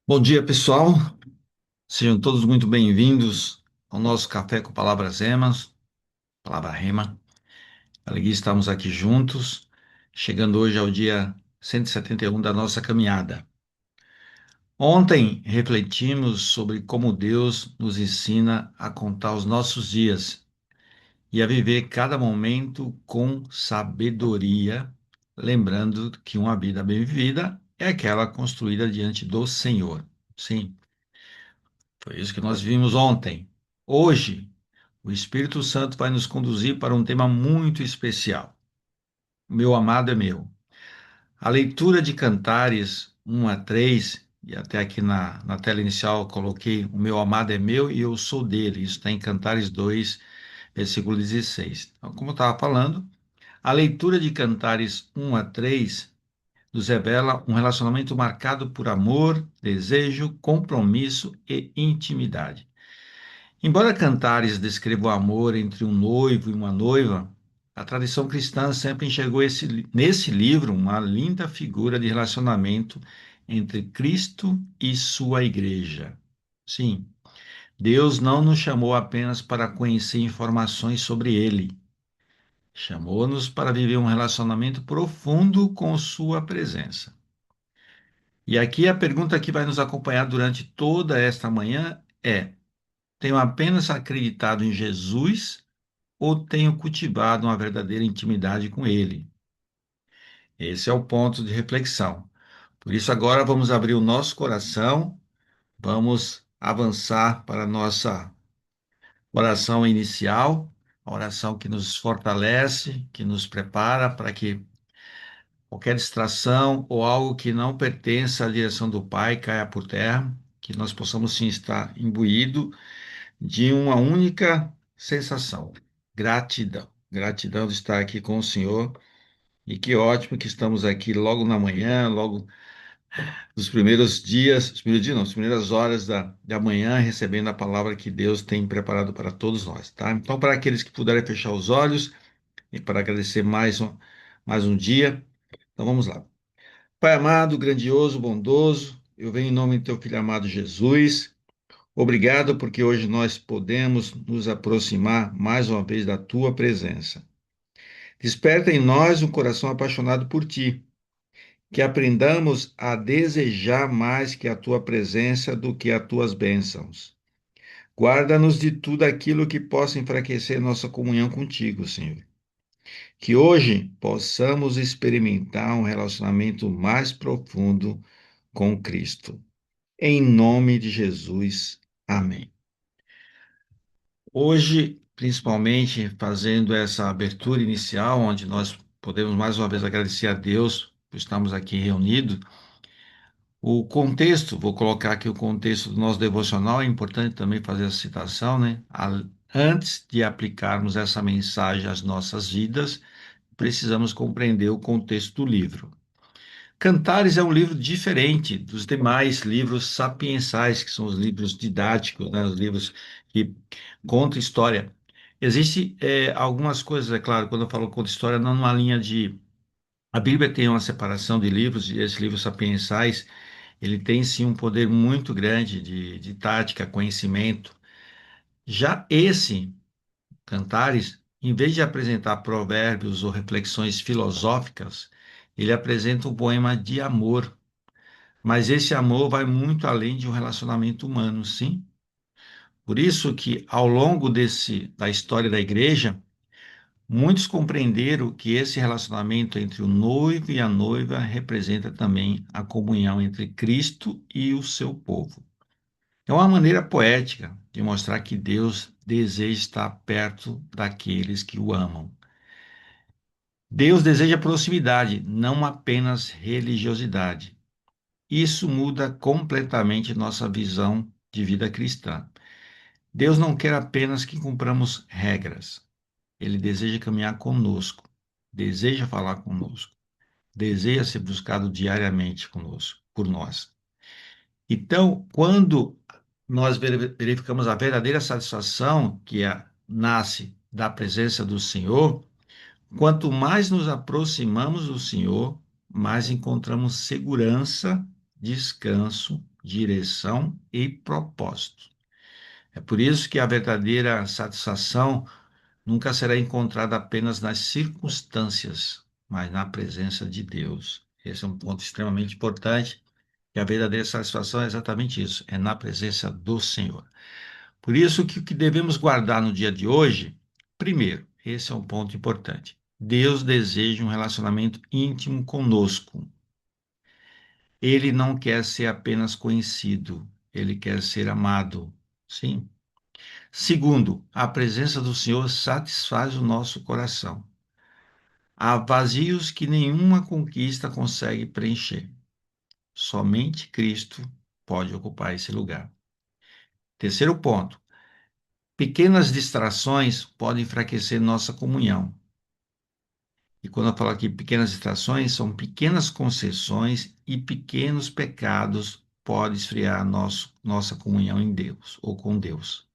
Bom dia, pessoal. Sejam todos muito bem-vindos ao nosso Café com Palavras Remas, Palavra Rema. Alegria estarmos aqui juntos, chegando hoje ao dia 171 da nossa caminhada. Ontem refletimos sobre como Deus nos ensina a contar os nossos dias e a viver cada momento com sabedoria, lembrando que uma vida bem vivida é aquela construída diante do Senhor. Sim, foi isso que nós vimos ontem. Hoje, o Espírito Santo vai nos conduzir para um tema muito especial. O meu amado é meu. A leitura de Cantares 1 a 3, e até aqui na tela inicial eu coloquei: o meu amado é meu e eu sou dele. Isso está em Cantares 2, versículo 16. Então, como eu estava falando, a leitura de Cantares 1 a 3 nos revela um relacionamento marcado por amor, desejo, compromisso e intimidade. Embora Cantares descreva o amor entre um noivo e uma noiva, a tradição cristã sempre enxergou nesse livro uma linda figura de relacionamento entre Cristo e sua igreja. Sim, Deus não nos chamou apenas para conhecer informações sobre Ele, chamou-nos para viver um relacionamento profundo com Sua presença. E aqui a pergunta que vai nos acompanhar durante toda esta manhã é: tenho apenas acreditado em Jesus ou tenho cultivado uma verdadeira intimidade com Ele? Esse é o ponto de reflexão. Por isso, agora vamos abrir o nosso coração, vamos avançar para a nossa oração inicial, a oração que nos fortalece, que nos prepara para que qualquer distração ou algo que não pertença à direção do Pai caia por terra, que nós possamos sim estar imbuído de uma única sensação: gratidão. Gratidão de estar aqui com o Senhor. E que ótimo que estamos aqui logo na manhã, logo nos primeiros dias, os primeiros dias não, as primeiras horas da manhã, recebendo a palavra que Deus tem preparado para todos nós, tá? Então, para aqueles que puderem fechar os olhos e para agradecer mais um dia, então vamos lá. Pai amado, grandioso, bondoso, eu venho em nome do teu filho amado Jesus. Obrigado porque hoje nós podemos nos aproximar mais uma vez da tua presença. Desperta em nós um coração apaixonado por ti, que aprendamos a desejar mais que a tua presença do que as tuas bênçãos. Guarda-nos de tudo aquilo que possa enfraquecer nossa comunhão contigo, Senhor. Que hoje possamos experimentar um relacionamento mais profundo com Cristo. Em nome de Jesus. Amém. Hoje, principalmente fazendo essa abertura inicial, onde nós podemos mais uma vez agradecer a Deus por estarmos aqui reunidos. O contexto, vou colocar aqui o contexto do nosso devocional, é importante também fazer essa citação, né? Antes de aplicarmos essa mensagem às nossas vidas, precisamos compreender o contexto do livro. Cantares é um livro diferente dos demais livros sapiensais, que são os livros didáticos, né? Os livros que contam história. Existem algumas coisas, é claro, quando eu falo conta história, não numa linha de. A Bíblia tem uma separação de livros, e esses livros sapiensais ele tem sim um poder muito grande de tática, conhecimento. Já esse, Cantares, em vez de apresentar provérbios ou reflexões filosóficas, ele apresenta um poema de amor. Mas esse amor vai muito além de um relacionamento humano, sim. Por isso que, ao longo da história da igreja, muitos compreenderam que esse relacionamento entre o noivo e a noiva representa também a comunhão entre Cristo e o seu povo. É uma maneira poética de mostrar que Deus deseja estar perto daqueles que o amam. Deus deseja proximidade, não apenas religiosidade. Isso muda completamente nossa visão de vida cristã. Deus não quer apenas que cumpramos regras. Ele deseja caminhar conosco, deseja falar conosco, deseja ser buscado diariamente conosco, por nós. Então, quando nós verificamos a verdadeira satisfação nasce da presença do Senhor, quanto mais nos aproximamos do Senhor, mais encontramos segurança, descanso direção e propósito. É por isso que a verdadeira satisfação nunca será encontrada apenas nas circunstâncias, mas na presença de Deus. Esse é um ponto extremamente importante, e a verdadeira satisfação é exatamente isso, é na presença do Senhor. Por isso que o que devemos guardar no dia de hoje, primeiro, esse é um ponto importante. Deus deseja um relacionamento íntimo conosco. Ele não quer ser apenas conhecido, ele quer ser amado. Sim. Segundo, a presença do Senhor satisfaz o nosso coração. Há vazios que nenhuma conquista consegue preencher. Somente Cristo pode ocupar esse lugar. Terceiro ponto, pequenas distrações podem enfraquecer nossa comunhão. E quando eu falo aqui pequenas distrações, são pequenas concessões e pequenos pecados podem esfriar nossa comunhão em Deus ou com Deus.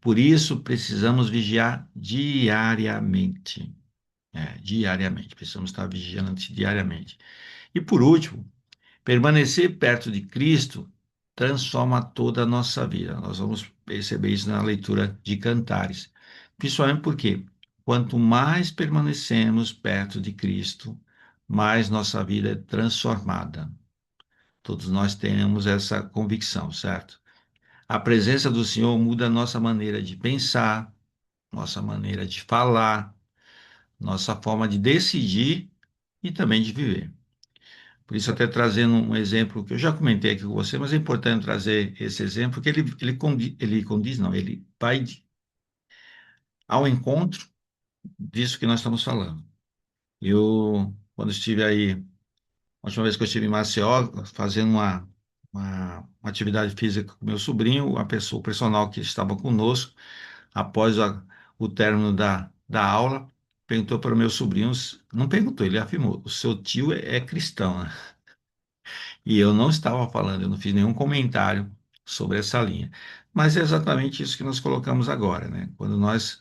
Por isso, precisamos vigiar diariamente. Diariamente. Precisamos estar vigilantes diariamente. E por último, permanecer perto de Cristo transforma toda a nossa vida. Nós vamos perceber isso na leitura de Cantares. Principalmente porque quanto mais permanecemos perto de Cristo, mais nossa vida é transformada. Todos nós temos essa convicção, certo? A presença do Senhor muda a nossa maneira de pensar, nossa maneira de falar, nossa forma de decidir e também de viver. Por isso, até trazendo um exemplo que eu já comentei aqui com você, mas é importante trazer esse exemplo, porque ele condiz, não, ele vai ao encontro disso que nós estamos falando. Eu, quando estive aí, a última vez que eu estive em Maceió, fazendo uma atividade física com meu sobrinho, o personal que estava conosco, após o término da aula, perguntou para o meu sobrinho, não perguntou, ele afirmou, o seu tio é cristão, né? E eu não estava falando, eu não fiz nenhum comentário sobre essa linha. Mas é exatamente isso que nós colocamos agora, né? Quando nós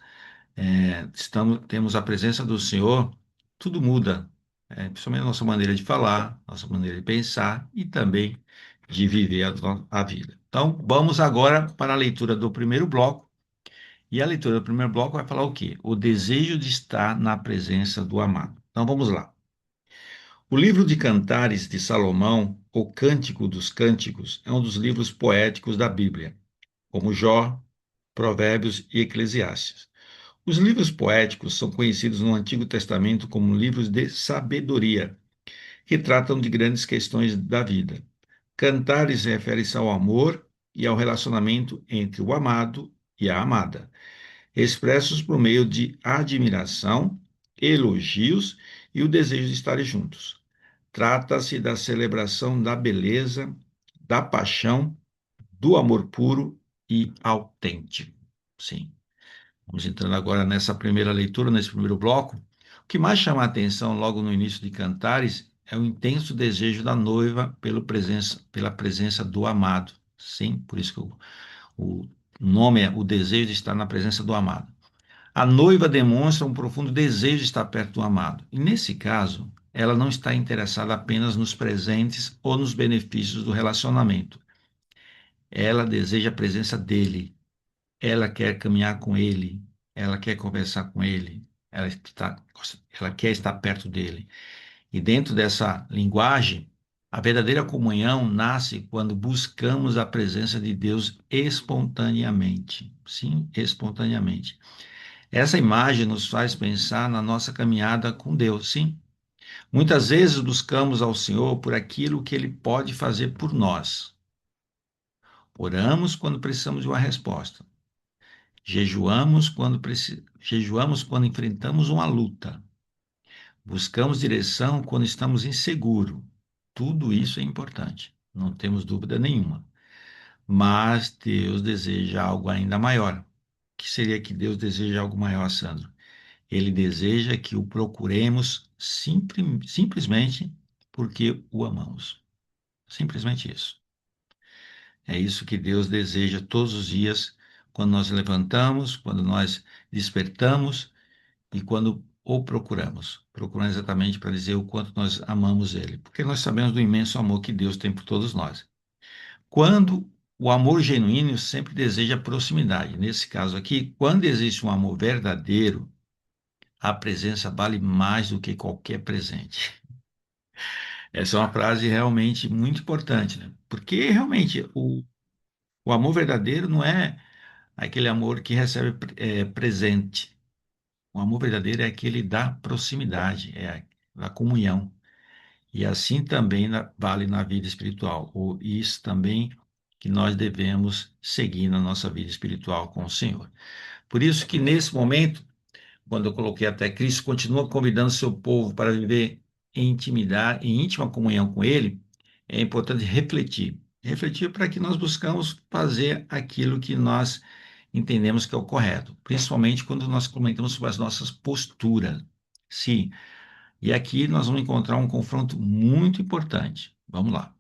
temos a presença do Senhor, tudo muda, principalmente a nossa maneira de falar, nossa maneira de pensar e também de viver a vida. Então, vamos agora para a leitura do primeiro bloco. E a leitura do primeiro bloco vai falar o quê? O desejo de estar na presença do amado. Então, vamos lá. O livro de Cantares de Salomão, o Cântico dos Cânticos, é um dos livros poéticos da Bíblia, como Jó, Provérbios e Eclesiastes. Os livros poéticos são conhecidos no Antigo Testamento como livros de sabedoria, que tratam de grandes questões da vida. Cantares refere-se ao amor e ao relacionamento entre o amado e a amada, expressos por meio de admiração, elogios e o desejo de estarem juntos. Trata-se da celebração da beleza, da paixão, do amor puro e autêntico. Sim. Vamos entrando agora nessa primeira leitura, nesse primeiro bloco. O que mais chama a atenção logo no início de Cantares é o intenso desejo da noiva pela presença do amado. Sim, por isso que o nome é o desejo de estar na presença do amado. A noiva demonstra um profundo desejo de estar perto do amado. E nesse caso, ela não está interessada apenas nos presentes ou nos benefícios do relacionamento. Ela deseja a presença dele. Ela quer caminhar com ele. Ela quer conversar com ele. Ela quer estar perto dele. E dentro dessa linguagem, a verdadeira comunhão nasce quando buscamos a presença de Deus espontaneamente. Sim, espontaneamente. Essa imagem nos faz pensar na nossa caminhada com Deus, sim. Muitas vezes buscamos ao Senhor por aquilo que Ele pode fazer por nós. Oramos quando precisamos de uma resposta. Jejuamos quando enfrentamos uma luta. Buscamos direção quando estamos inseguros. Tudo isso é importante, não temos dúvida nenhuma. Mas Deus deseja algo ainda maior. O que seria que Deus deseja algo maior, Sandro? Ele deseja que o procuremos simplesmente porque o amamos. Simplesmente isso. É isso que Deus deseja todos os dias, quando nós levantamos, quando nós despertamos e quando o procuramos. Procuramos exatamente para dizer o quanto nós amamos Ele, porque nós sabemos do imenso amor que Deus tem por todos nós. Quando o amor genuíno sempre deseja proximidade. Nesse caso aqui, quando existe um amor verdadeiro, a presença vale mais do que qualquer presente. Essa é uma frase realmente muito importante, né? Porque realmente o amor verdadeiro não é aquele amor que recebe presente. O amor verdadeiro é aquele da proximidade, é a comunhão. E assim também vale na vida espiritual. E isso também que nós devemos seguir na nossa vida espiritual com o Senhor. Por isso que nesse momento, quando eu coloquei até Cristo continua convidando seu povo para viver em intimidade, em íntima comunhão com Ele, é importante refletir. Refletir para que nós buscamos fazer aquilo que nós entendemos que é o correto, principalmente quando nós comentamos sobre as nossas posturas. Sim, e aqui nós vamos encontrar um confronto muito importante. Vamos lá.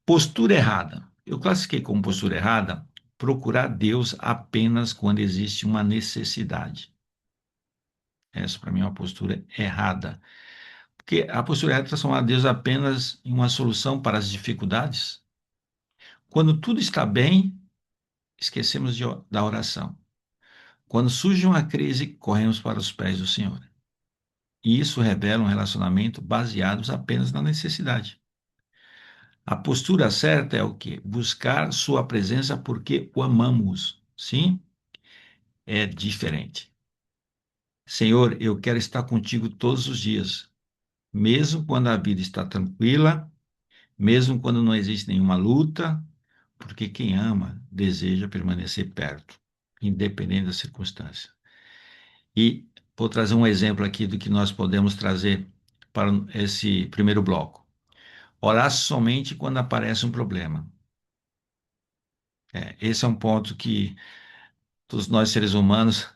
Postura errada. Eu classifiquei como postura errada procurar Deus apenas quando existe uma necessidade. Essa, para mim, é uma postura errada. Porque a postura errada é transformar Deus apenas em uma solução para as dificuldades. Quando tudo está bem, esquecemos da oração. Quando surge uma crise, corremos para os pés do Senhor. E isso revela um relacionamento baseado apenas na necessidade. A postura certa é o quê? Buscar sua presença porque o amamos. Sim, é diferente. Senhor, eu quero estar contigo todos os dias, mesmo quando a vida está tranquila, mesmo quando não existe nenhuma luta, porque quem ama deseja permanecer perto, independente da circunstância. E vou trazer um exemplo aqui do que nós podemos trazer para esse primeiro bloco. Orar somente quando aparece um problema. Esse é um ponto que todos nós seres humanos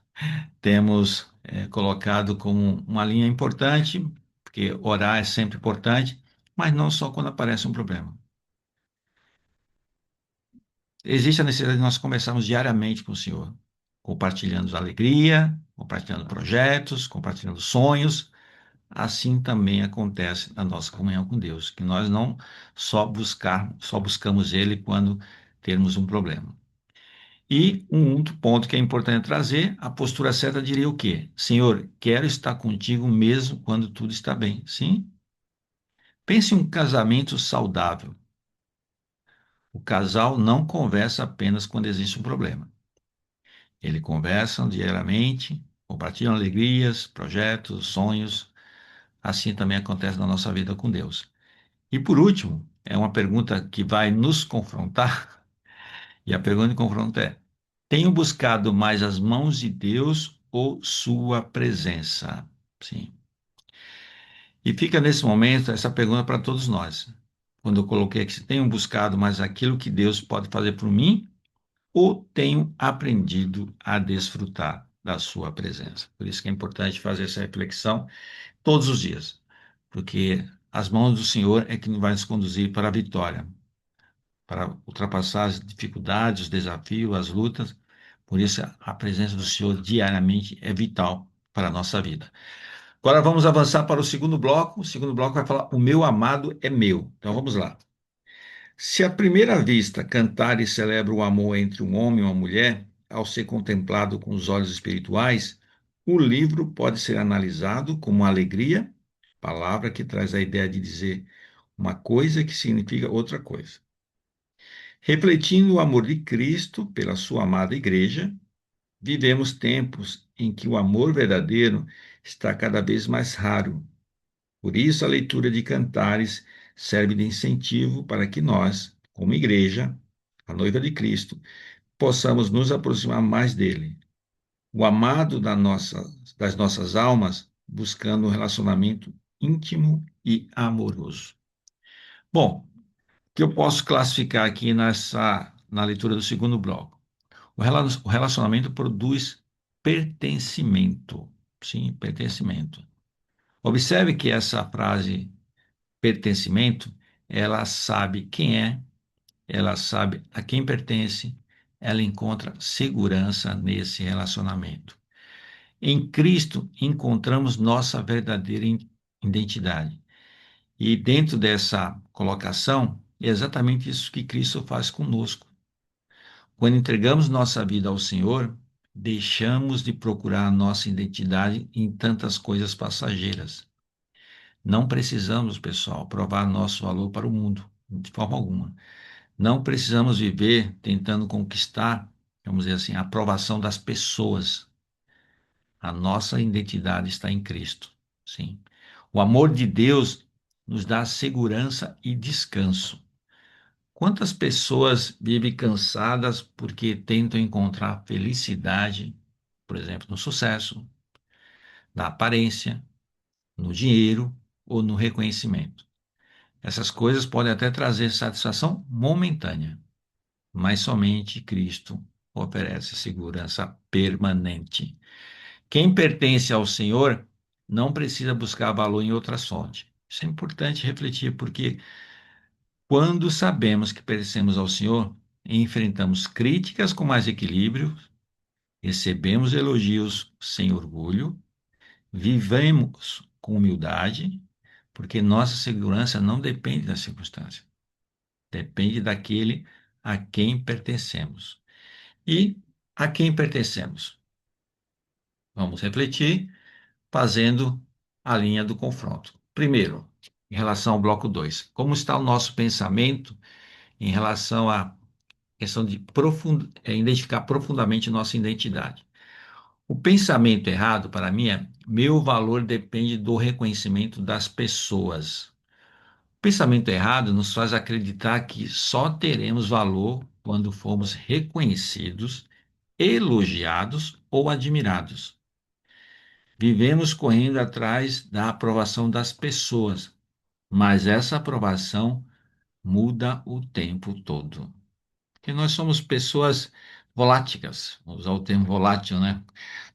temos colocado como uma linha importante, porque orar é sempre importante, mas não só quando aparece um problema. Existe a necessidade de nós conversarmos diariamente com o Senhor, compartilhando alegria, compartilhando projetos, compartilhando sonhos. Assim também acontece na nossa comunhão com Deus, que nós não só buscamos Ele quando temos um problema. E um outro ponto que é importante trazer, a postura certa diria o quê? Senhor, quero estar contigo mesmo quando tudo está bem. Sim? Pense em um casamento saudável. O casal não conversa apenas quando existe um problema. Eles conversam diariamente, compartilham alegrias, projetos, sonhos. Assim também acontece na nossa vida com Deus. E por último, é uma pergunta que vai nos confrontar, e a pergunta de confronto é: tenho buscado mais as mãos de Deus ou sua presença? Sim. E fica nesse momento essa pergunta para todos nós. Quando eu coloquei aqui, tenho buscado mais aquilo que Deus pode fazer por mim ou tenho aprendido a desfrutar da sua presença? Por isso que é importante fazer essa reflexão todos os dias, porque as mãos do Senhor é que vai nos conduzir para a vitória, para ultrapassar as dificuldades, os desafios, as lutas. Por isso, a presença do Senhor diariamente é vital para a nossa vida. Agora vamos avançar para o segundo bloco. O segundo bloco vai falar: O meu amado é meu. Então vamos lá. Se à primeira vista cantar e celebra o amor entre um homem e uma mulher, ao ser contemplado com os olhos espirituais, o livro pode ser analisado como uma alegria, palavra que traz a ideia de dizer uma coisa que significa outra coisa. Refletindo o amor de Cristo pela sua amada igreja, vivemos tempos em que o amor verdadeiro está cada vez mais raro. Por isso, a leitura de cantares serve de incentivo para que nós, como igreja, a noiva de Cristo, possamos nos aproximar mais dele, o amado das nossas almas, buscando um relacionamento íntimo e amoroso. Bom, o que eu posso classificar aqui na leitura do segundo bloco? O relacionamento produz pertencimento. Sim, pertencimento. Observe que essa frase pertencimento, ela sabe quem é, ela sabe a quem pertence, ela encontra segurança nesse relacionamento. Em Cristo encontramos nossa verdadeira identidade. E dentro dessa colocação, é exatamente isso que Cristo faz conosco. Quando entregamos nossa vida ao Senhor, deixamos de procurar nossa identidade em tantas coisas passageiras. Não precisamos, pessoal, provar nosso valor para o mundo, de forma alguma. Não precisamos viver tentando conquistar, vamos dizer assim, a aprovação das pessoas. A nossa identidade está em Cristo. Sim. O amor de Deus nos dá segurança e descanso. Quantas pessoas vivem cansadas porque tentam encontrar felicidade, por exemplo, no sucesso, na aparência, no dinheiro ou no reconhecimento? Essas coisas podem até trazer satisfação momentânea, mas somente Cristo oferece segurança permanente. Quem pertence ao Senhor não precisa buscar valor em outras fontes. Isso é importante refletir, porque quando sabemos que pertencemos ao Senhor, enfrentamos críticas com mais equilíbrio, recebemos elogios sem orgulho, vivemos com humildade, porque nossa segurança não depende da circunstância, depende daquele a quem pertencemos. E a quem pertencemos? Vamos refletir fazendo a linha do confronto. Primeiro, em relação ao bloco 2, como está o nosso pensamento em relação à questão de identificar profundamente nossa identidade? O pensamento errado, para mim, é meu valor depende do reconhecimento das pessoas. O pensamento errado nos faz acreditar que só teremos valor quando formos reconhecidos, elogiados ou admirados. Vivemos correndo atrás da aprovação das pessoas, mas essa aprovação muda o tempo todo. Porque nós somos pessoas voláteis, vou usar o termo volátil, né?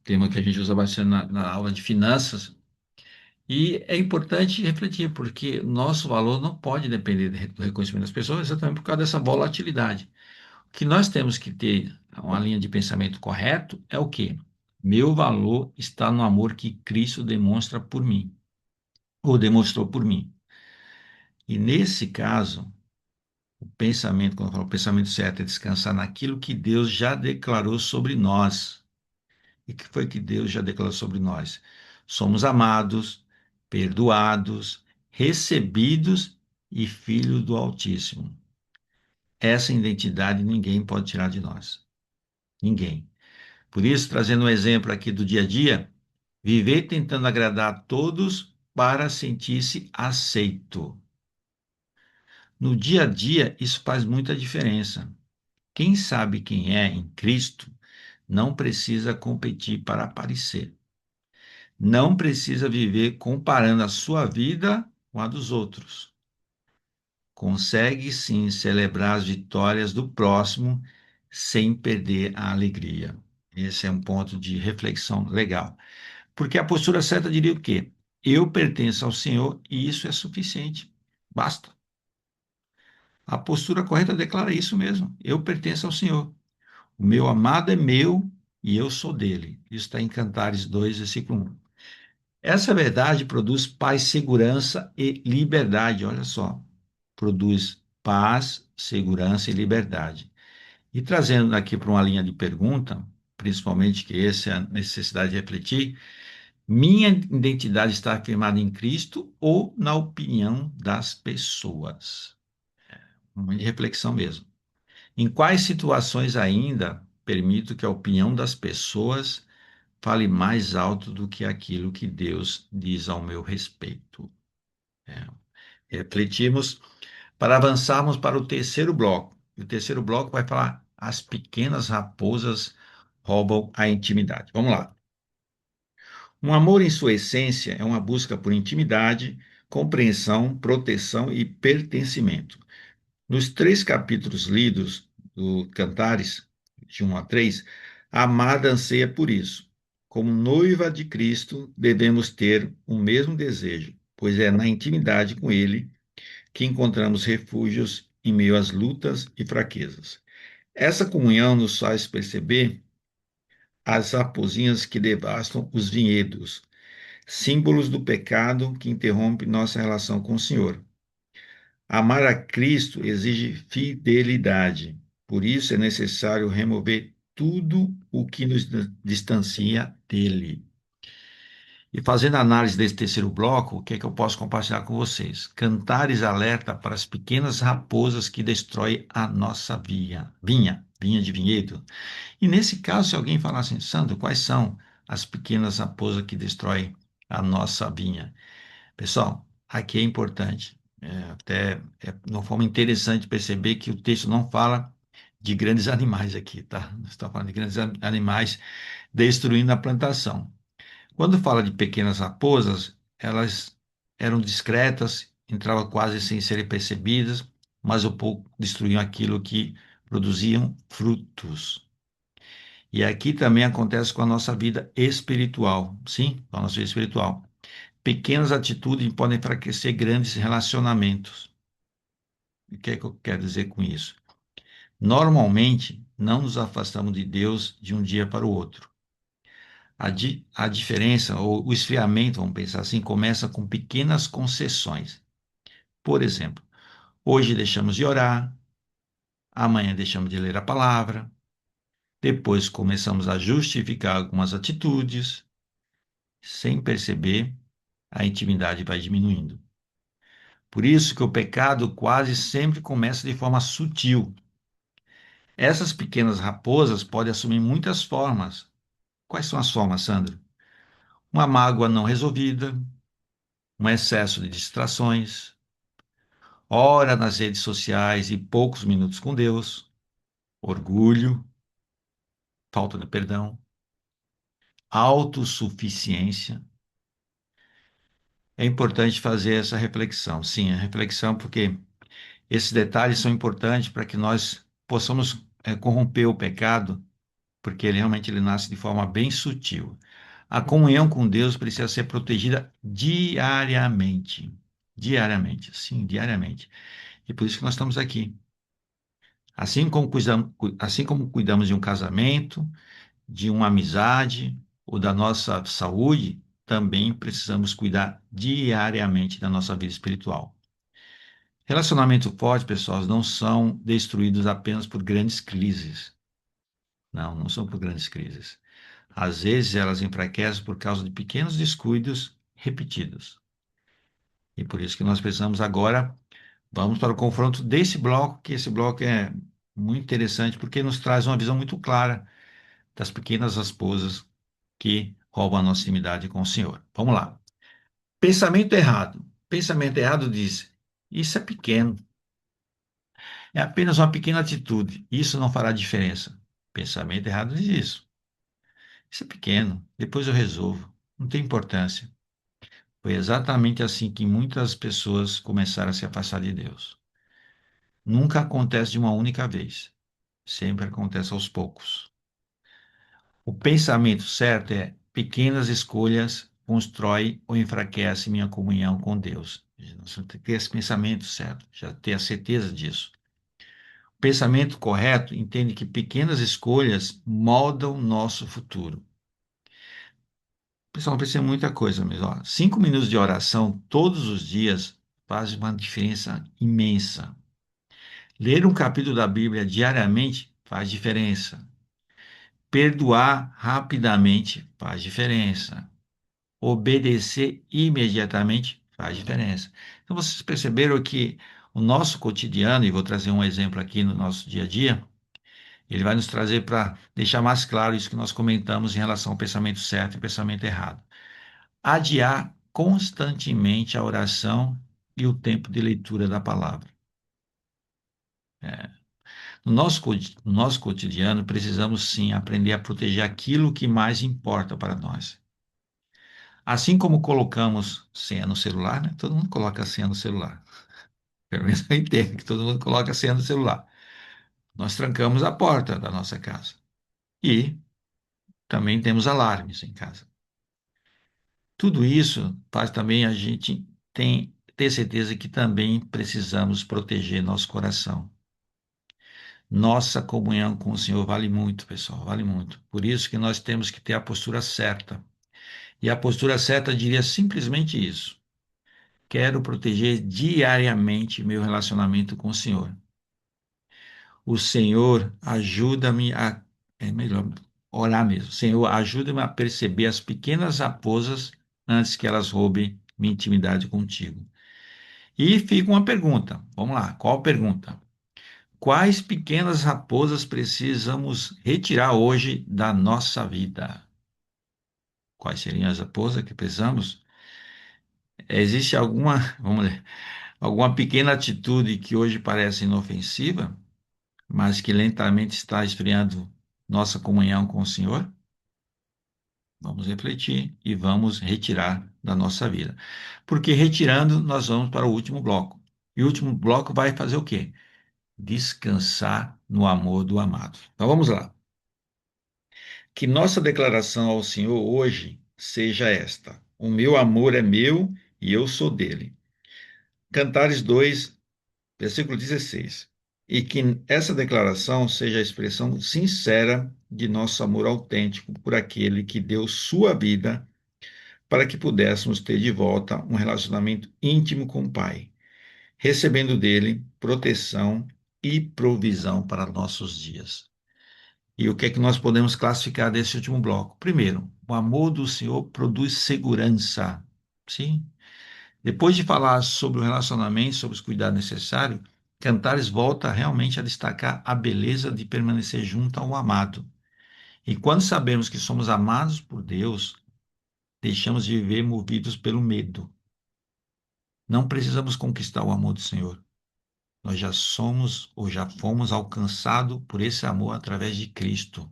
Tema que a gente usa bastante na aula de finanças. E é importante refletir, porque nosso valor não pode depender do reconhecimento das pessoas, exatamente por causa dessa volatilidade. O que nós temos que ter uma linha de pensamento correto é o quê? Meu valor está no amor que Cristo demonstra por mim, ou demonstrou por mim. E nesse caso, o pensamento, quando eu falo o pensamento certo, é descansar naquilo que Deus já declarou sobre nós. E que foi que Deus já declarou sobre nós? Somos amados, perdoados, recebidos e filhos do Altíssimo. Essa identidade ninguém pode tirar de nós. Ninguém. Por isso, trazendo um exemplo aqui do dia a dia, viver tentando agradar a todos para sentir-se aceito. No dia a dia, isso faz muita diferença. Quem sabe quem é em Cristo não precisa competir para aparecer. Não precisa viver comparando a sua vida com a dos outros. Consegue sim celebrar as vitórias do próximo sem perder a alegria. Esse é um ponto de reflexão legal. Porque a postura certa diria o quê? Eu pertenço ao Senhor e isso é suficiente. Basta. A postura correta declara isso mesmo. Eu pertenço ao Senhor. O meu amado é meu e eu sou dele. Isso está em Cantares 2, versículo 1. Essa verdade produz paz, segurança e liberdade. Olha só. Produz paz, segurança e liberdade. E trazendo aqui para uma linha de pergunta, principalmente que essa é a necessidade de refletir, minha identidade está afirmada em Cristo ou na opinião das pessoas? Uma reflexão mesmo. Em quais situações ainda permito que a opinião das pessoas fale mais alto do que aquilo que Deus diz ao meu respeito? É. Refletimos para avançarmos para o terceiro bloco. O terceiro bloco vai falar as pequenas raposas roubam a intimidade. Vamos lá. Um amor em sua essência é uma busca por intimidade, compreensão, proteção e pertencimento. Nos 3 capítulos lidos do Cantares, de 1 a 3, a amada anseia por isso. Como noiva de Cristo, devemos ter o mesmo desejo, pois é na intimidade com Ele que encontramos refúgios em meio às lutas e fraquezas. Essa comunhão nos faz perceber as raposinhas que devastam os vinhedos, símbolos do pecado que interrompe nossa relação com o Senhor. Amar a Cristo exige fidelidade. Por isso é necessário remover tudo o que nos distancia dele. E fazendo a análise desse terceiro bloco, o que é que eu posso compartilhar com vocês? Cantares alerta para as pequenas raposas que destroem a nossa vinha de vinhedo. E nesse caso, se alguém falar assim, Sandro, quais são as pequenas raposas que destroem a nossa vinha? Pessoal, aqui é importante, até é de uma forma interessante perceber que o texto não fala de grandes animais aqui, tá? Não está falando de grandes animais destruindo a plantação. Quando fala de pequenas raposas, elas eram discretas, entravam quase sem serem percebidas, mas um pouco destruíam aquilo que produziam frutos. E aqui também acontece com a nossa vida espiritual, sim, com a nossa vida espiritual. Pequenas atitudes podem enfraquecer grandes relacionamentos. O que é que eu quero dizer com isso? Normalmente, não nos afastamos de Deus de um dia para o outro. A diferença, ou o esfriamento, vamos pensar assim, começa com pequenas concessões. Por exemplo, hoje deixamos de orar, amanhã deixamos de ler a palavra, depois começamos a justificar algumas atitudes, sem perceber, a intimidade vai diminuindo. Por isso que o pecado quase sempre começa de forma sutil. Essas pequenas raposas podem assumir muitas formas. Quais são as formas, Sandro? Uma mágoa não resolvida, um excesso de distrações, hora nas redes sociais e poucos minutos com Deus, orgulho, falta de perdão, autossuficiência. É importante fazer essa reflexão. Sim, a reflexão, porque esses detalhes são importantes para que nós possamos corromper o pecado, porque ele realmente ele nasce de forma bem sutil. A comunhão com Deus precisa ser protegida diariamente. Diariamente, sim, diariamente. E por isso que nós estamos aqui. Assim como cuidamos de um casamento, de uma amizade ou da nossa saúde, também precisamos cuidar diariamente da nossa vida espiritual. Relacionamentos fortes, pessoal, não são destruídos apenas por grandes crises. Não, não são por grandes crises. Às vezes elas enfraquecem por causa de pequenos descuidos repetidos. E por isso que nós precisamos agora, vamos para o confronto desse bloco, que esse bloco é muito interessante, porque nos traz uma visão muito clara das pequenas raposas que roubam a nossa intimidade com o Senhor. Vamos lá. Pensamento errado. Pensamento errado diz: isso é pequeno, é apenas uma pequena atitude, isso não fará diferença. Pensamento errado diz isso. Isso é pequeno, depois eu resolvo, não tem importância. Foi exatamente assim que muitas pessoas começaram a se afastar de Deus. Nunca acontece de uma única vez, sempre acontece aos poucos. O pensamento certo é: pequenas escolhas constroem ou enfraquecem minha comunhão com Deus. Nós temos que ter esse pensamento certo, já ter a certeza disso. O pensamento correto entende que pequenas escolhas moldam nosso futuro. Pessoal, não precisa muita coisa, mas ó, 5 minutos de oração todos os dias faz uma diferença imensa. Ler um capítulo da Bíblia diariamente faz diferença. Perdoar rapidamente faz diferença. Obedecer imediatamente faz diferença. Então, vocês perceberam que o nosso cotidiano, e vou trazer um exemplo aqui no nosso dia a dia, ele vai nos trazer para deixar mais claro isso que nós comentamos em relação ao pensamento certo e pensamento errado. Adiar constantemente a oração e o tempo de leitura da palavra. É. No nosso cotidiano, precisamos sim aprender a proteger aquilo que mais importa para nós. Assim como colocamos senha no celular, né? Todo mundo coloca senha no celular. Pelo menos eu entendo que todo mundo coloca senha no celular. Nós trancamos a porta da nossa casa. E também temos alarmes em casa. Tudo isso faz também a gente ter certeza que também precisamos proteger nosso coração. Nossa comunhão com o Senhor vale muito, pessoal, vale muito. Por isso que nós temos que ter a postura certa. E a postura certa diria simplesmente isso: quero proteger diariamente meu relacionamento com o Senhor. O Senhor ajuda-me a. É melhor orar mesmo. Senhor, ajuda-me a perceber as pequenas raposas antes que elas roubem minha intimidade contigo. E fica uma pergunta. Vamos lá, qual a pergunta? Quais pequenas raposas precisamos retirar hoje da nossa vida? Quais seriam as raposas que precisamos? Existe alguma, vamos ler, alguma pequena atitude que hoje parece inofensiva, mas que lentamente está esfriando nossa comunhão com o Senhor? Vamos refletir e vamos retirar da nossa vida. Porque retirando, nós vamos para o último bloco. E o último bloco vai fazer o quê? Descansar no amor do amado. Então vamos lá. Que nossa declaração ao Senhor hoje seja esta: o meu amor é meu e eu sou dele. Cantares 2, versículo 16. E que essa declaração seja a expressão sincera de nosso amor autêntico por aquele que deu sua vida para que pudéssemos ter de volta um relacionamento íntimo com o Pai, recebendo dele proteção e provisão para nossos dias. E o que é que nós podemos classificar desse último bloco? Primeiro, o amor do Senhor produz segurança. Sim. Depois de falar sobre o relacionamento, sobre os cuidados necessários, Cantares volta realmente a destacar a beleza de permanecer junto ao amado. E quando sabemos que somos amados por Deus, deixamos de viver movidos pelo medo. Não precisamos conquistar o amor do Senhor. Nós já somos ou já fomos alcançados por esse amor através de Cristo.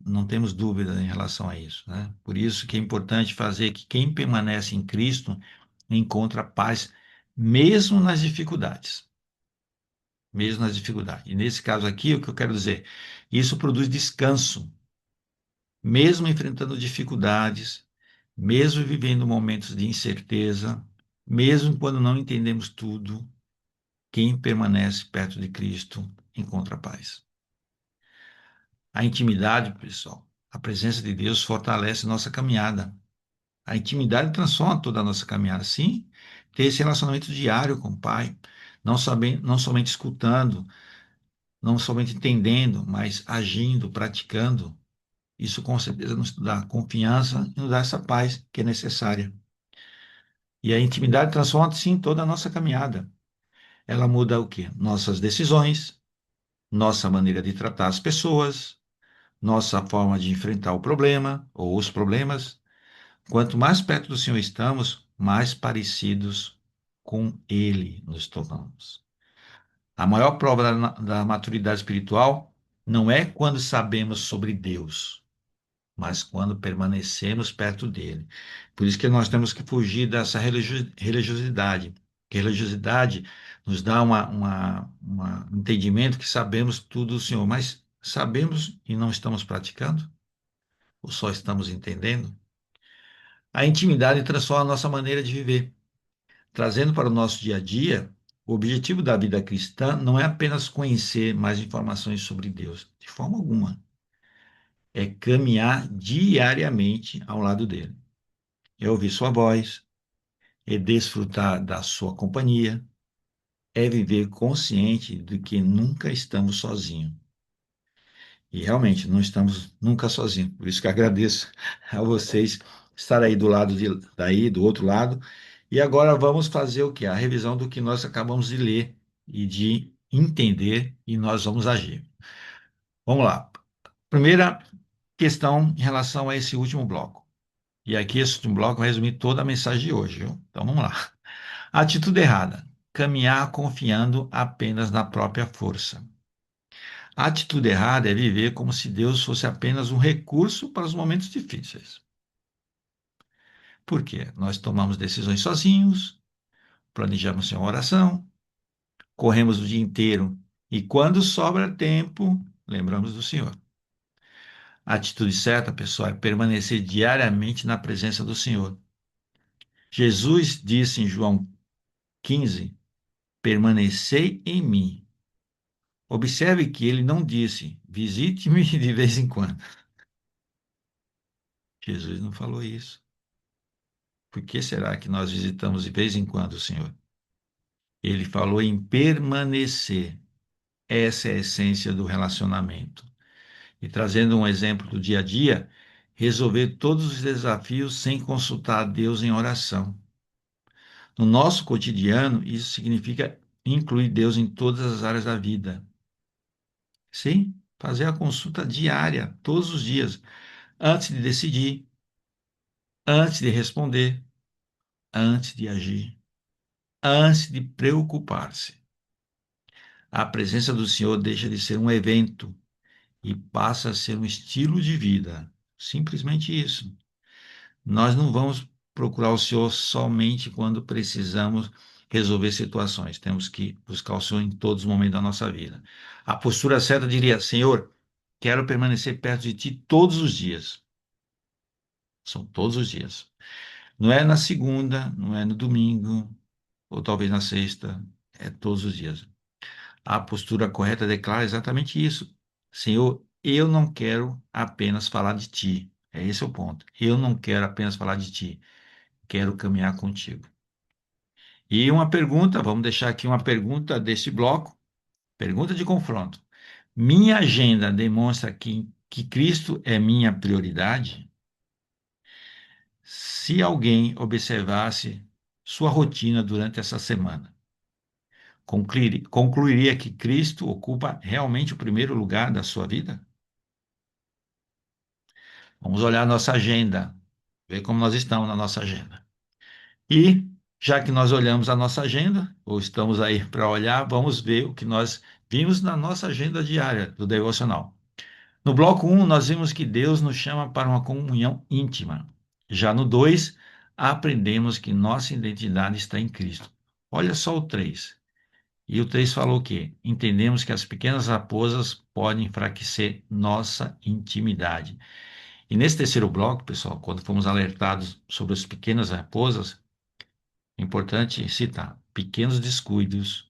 Não temos dúvida em relação a isso, né? Por isso que é importante fazer que quem permanece em Cristo encontra paz mesmo nas dificuldades. Mesmo nas dificuldades. E nesse caso aqui, o que eu quero dizer, isso produz descanso, mesmo enfrentando dificuldades, mesmo vivendo momentos de incerteza, mesmo quando não entendemos tudo, quem permanece perto de Cristo encontra paz. A intimidade, pessoal, a presença de Deus fortalece nossa caminhada. A intimidade transforma toda a nossa caminhada. Sim, ter esse relacionamento diário com o Pai, não somente escutando, não somente entendendo, mas agindo, praticando. Isso com certeza nos dá confiança e nos dá essa paz que é necessária. E a intimidade transforma, sim, toda a nossa caminhada. Ela muda o quê? Nossas decisões, nossa maneira de tratar as pessoas, nossa forma de enfrentar o problema ou os problemas. Quanto mais perto do Senhor estamos, mais parecidos com Ele nos tornamos. A maior prova da maturidade espiritual não é quando sabemos sobre Deus, mas quando permanecemos perto dele. Por isso que nós temos que fugir dessa religiosidade. Que religiosidade nos dá um entendimento que sabemos tudo do Senhor, mas sabemos e não estamos praticando? Ou só estamos entendendo? A intimidade transforma a nossa maneira de viver, trazendo para o nosso dia a dia. O objetivo da vida cristã não é apenas conhecer mais informações sobre Deus, de forma alguma. É caminhar diariamente ao lado dele. É ouvir sua voz, é desfrutar da sua companhia, é viver consciente de que nunca estamos sozinhos. E realmente não estamos nunca sozinhos. Por isso que agradeço a vocês estar aí daí, do outro lado. E agora vamos fazer o que? A revisão do que nós acabamos de ler e de entender e nós vamos agir. Vamos lá. Primeira questão em relação a esse último bloco. E aqui esse último bloco vai resumir toda a mensagem de hoje, viu? Então vamos lá. Atitude errada. Caminhar confiando apenas na própria força. A atitude errada é viver como se Deus fosse apenas um recurso para os momentos difíceis. Por quê? Nós tomamos decisões sozinhos, planejamos sem oração, corremos o dia inteiro e, quando sobra tempo, lembramos do Senhor. A atitude certa, pessoal, é permanecer diariamente na presença do Senhor. Jesus disse em João 15: permanecei em mim. Observe que ele não disse: visite-me de vez em quando. Jesus não falou isso. Por que será que nós visitamos de vez em quando o Senhor? Ele falou em permanecer. Essa é a essência do relacionamento. E trazendo um exemplo do dia a dia, resolver todos os desafios sem consultar a Deus em oração. No nosso cotidiano, isso significa incluir Deus em todas as áreas da vida. Sim, fazer a consulta diária, todos os dias, antes de decidir, antes de responder, antes de agir, antes de preocupar-se. A presença do Senhor deixa de ser um evento e passa a ser um estilo de vida. Simplesmente isso. Nós não vamos procurar o Senhor somente quando precisamos resolver situações. Temos que buscar o Senhor em todos os momentos da nossa vida. A postura certa diria: Senhor, quero permanecer perto de Ti todos os dias. São todos os dias. Não é na segunda, não é no domingo, ou talvez na sexta, é todos os dias. A postura correta declara exatamente isso. Senhor, eu não quero apenas falar de Ti. Esse é o ponto. Eu não quero apenas falar de Ti. Quero caminhar contigo. E uma pergunta, vamos deixar aqui uma pergunta desse bloco, pergunta de confronto. Minha agenda demonstra que Cristo é minha prioridade? Se alguém observasse sua rotina durante essa semana, concluiria que Cristo ocupa realmente o primeiro lugar da sua vida? Vamos olhar a nossa agenda, ver como nós estamos na nossa agenda. E, já que nós olhamos a nossa agenda, ou estamos aí para olhar, vamos ver o que nós vimos na nossa agenda diária do devocional. No bloco um, nós vimos que Deus nos chama para uma comunhão íntima. Já no 2, aprendemos que nossa identidade está em Cristo. Olha só o 3. E o 3 falou o quê? Entendemos que as pequenas raposas podem enfraquecer nossa intimidade. E nesse terceiro bloco, pessoal, quando fomos alertados sobre as pequenas raposas, é importante citar: pequenos descuidos,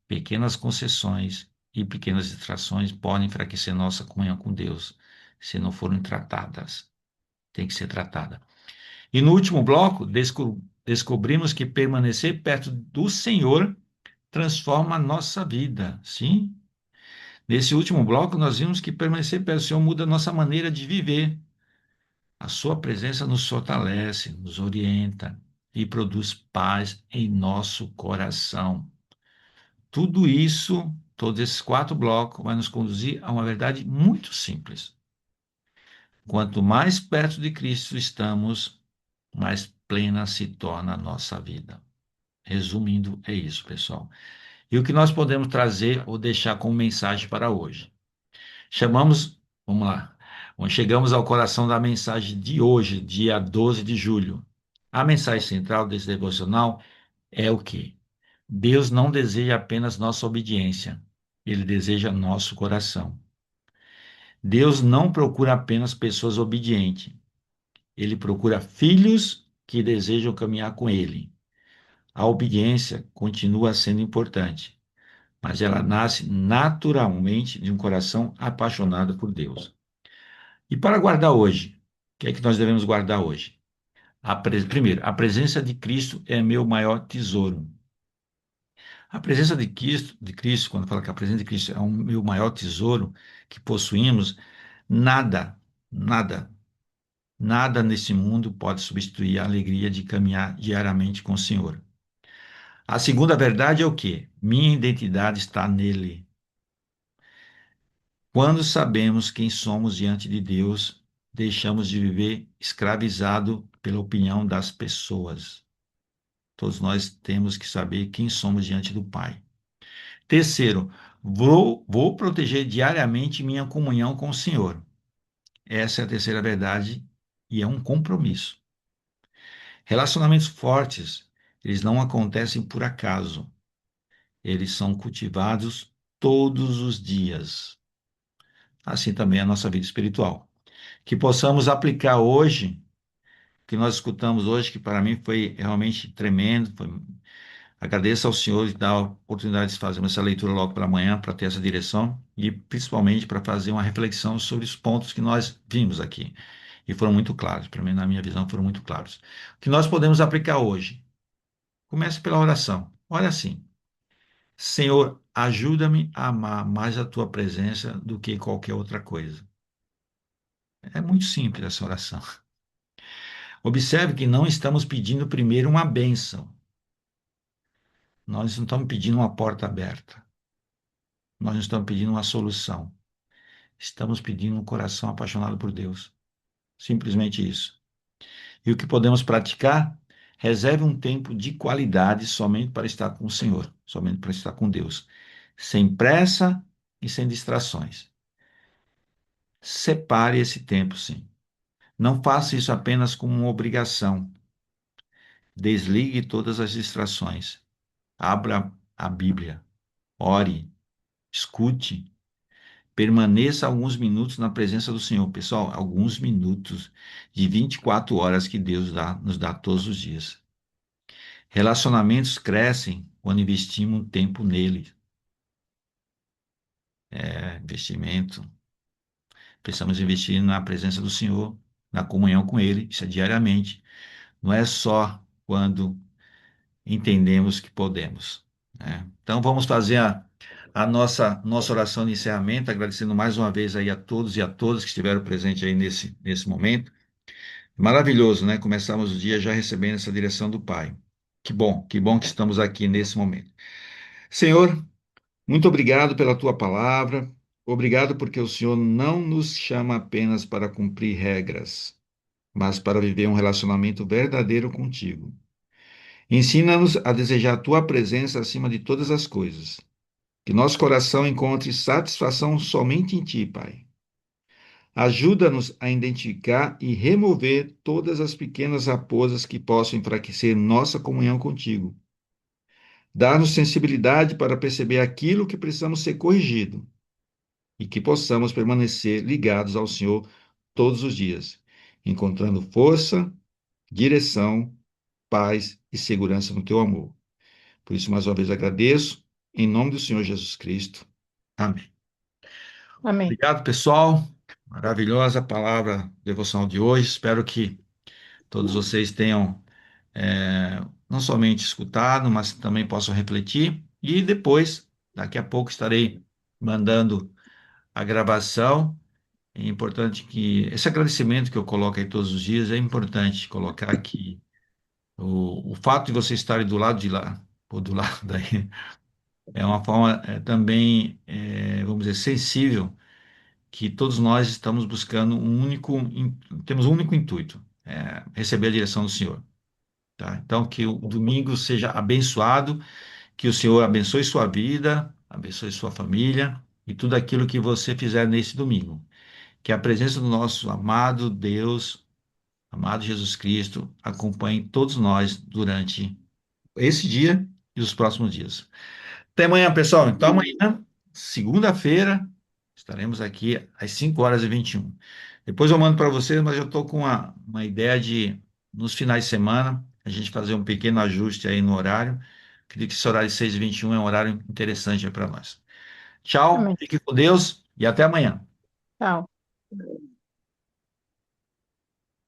pequenas concessões e pequenas distrações podem enfraquecer nossa comunhão com Deus se não forem tratadas. Tem que ser tratada. E no último bloco, descobrimos que permanecer perto do Senhor transforma a nossa vida. Sim? Nesse último bloco, nós vimos que permanecer perto do Senhor muda a nossa maneira de viver. A sua presença nos fortalece, nos orienta e produz paz em nosso coração. Tudo isso, todos esses 4 blocos, vai nos conduzir a uma verdade muito simples. Quanto mais perto de Cristo estamos, mais plena se torna a nossa vida. Resumindo, é isso, pessoal. E o que nós podemos trazer ou deixar como mensagem para hoje? Vamos lá, chegamos ao coração da mensagem de hoje, dia 12 de julho. A mensagem central desse devocional é o quê? Deus não deseja apenas nossa obediência, ele deseja nosso coração. Deus não procura apenas pessoas obedientes, ele procura filhos que desejam caminhar com ele. A obediência continua sendo importante, mas ela nasce naturalmente de um coração apaixonado por Deus. E para guardar hoje, o que é que nós devemos guardar hoje? Primeiro, a presença de Cristo é meu maior tesouro. A presença de Cristo, quando fala que a presença de Cristo é o meu maior tesouro que possuímos, nada, nada, nada nesse mundo pode substituir a alegria de caminhar diariamente com o Senhor. A segunda verdade é o quê? Minha identidade está nele. Quando sabemos quem somos diante de Deus, deixamos de viver escravizado pela opinião das pessoas. Todos nós temos que saber quem somos diante do Pai. Terceiro, vou proteger diariamente minha comunhão com o Senhor. Essa é a terceira verdade e é um compromisso. Relacionamentos fortes, eles não acontecem por acaso. Eles são cultivados todos os dias. Assim também é a nossa vida espiritual. Que possamos aplicar hoje, que nós escutamos hoje, que para mim foi realmente tremendo, agradeço ao Senhor de dar a oportunidade de fazer essa leitura logo pela manhã, para ter essa direção e principalmente para fazer uma reflexão sobre os pontos que nós vimos aqui. e foram muito claros, para mim, na minha visão, foram muito claros. O que nós podemos aplicar hoje? Comece pela oração. Olha assim: Senhor, ajuda-me a amar mais a tua presença do que qualquer outra coisa. É muito simples essa oração. Observe que não estamos pedindo primeiro uma bênção. Nós não estamos pedindo uma porta aberta. Nós não estamos pedindo uma solução. Estamos pedindo um coração apaixonado por Deus. Simplesmente isso. E o que podemos praticar? Reserve um tempo de qualidade somente para estar com o Senhor, somente para estar com Deus, sem pressa e sem distrações. Separe esse tempo, sim. Não faça isso apenas como uma obrigação. Desligue todas as distrações. Abra a Bíblia, ore, escute, permaneça alguns minutos na presença do Senhor. Pessoal, alguns minutos de 24 horas que Deus nos dá todos os dias. Relacionamentos crescem quando investimos um tempo nele. Investimento. Precisamos investir na presença do Senhor, na comunhão com Ele, isso é diariamente. Não é só quando entendemos que podemos, né? Então vamos fazer a nossa oração de encerramento, agradecendo mais uma vez aí a todos e a todas que estiveram presentes aí nesse momento. Maravilhoso, né? Começamos o dia já recebendo essa direção do Pai. Que bom que estamos aqui nesse momento. Senhor, muito obrigado pela tua palavra. Obrigado porque o Senhor não nos chama apenas para cumprir regras, mas para viver um relacionamento verdadeiro contigo. Ensina-nos a desejar a tua presença acima de todas as coisas. Que nosso coração encontre satisfação somente em ti, Pai. Ajuda-nos a identificar e remover todas as pequenas raposas que possam enfraquecer nossa comunhão contigo. Dá-nos sensibilidade para perceber aquilo que precisamos ser corrigido e que possamos permanecer ligados ao Senhor todos os dias, encontrando força, direção, paz e segurança no teu amor. Por isso, mais uma vez, agradeço, em nome do Senhor Jesus Cristo. Amém. Amém. Obrigado, pessoal. Maravilhosa palavra devocional de hoje. Espero que todos vocês tenham não somente escutado, mas também possam refletir. E depois, daqui a pouco, estarei mandando a gravação. É importante que esse agradecimento que eu coloco aí todos os dias é importante colocar aqui o fato de você estar do lado de lá, ou do lado daí, é uma forma também, vamos dizer, sensível, que todos nós estamos buscando temos um único intuito, receber a direção do Senhor, tá? Então, que o domingo seja abençoado, que o Senhor abençoe sua vida, abençoe sua família e tudo aquilo que você fizer nesse domingo. Que a presença do nosso amado Deus, amado Jesus Cristo, acompanhe todos nós durante esse dia e os próximos dias. Até amanhã, pessoal. Então, amanhã, segunda-feira, estaremos aqui às 5h21. Depois eu mando para vocês, mas eu estou com uma ideia de, nos finais de semana, a gente fazer um pequeno ajuste aí no horário. Acredito que esse horário de 6h21 é um horário interessante para nós. Tchau, Amém. fique com Deus e até amanhã. Tchau.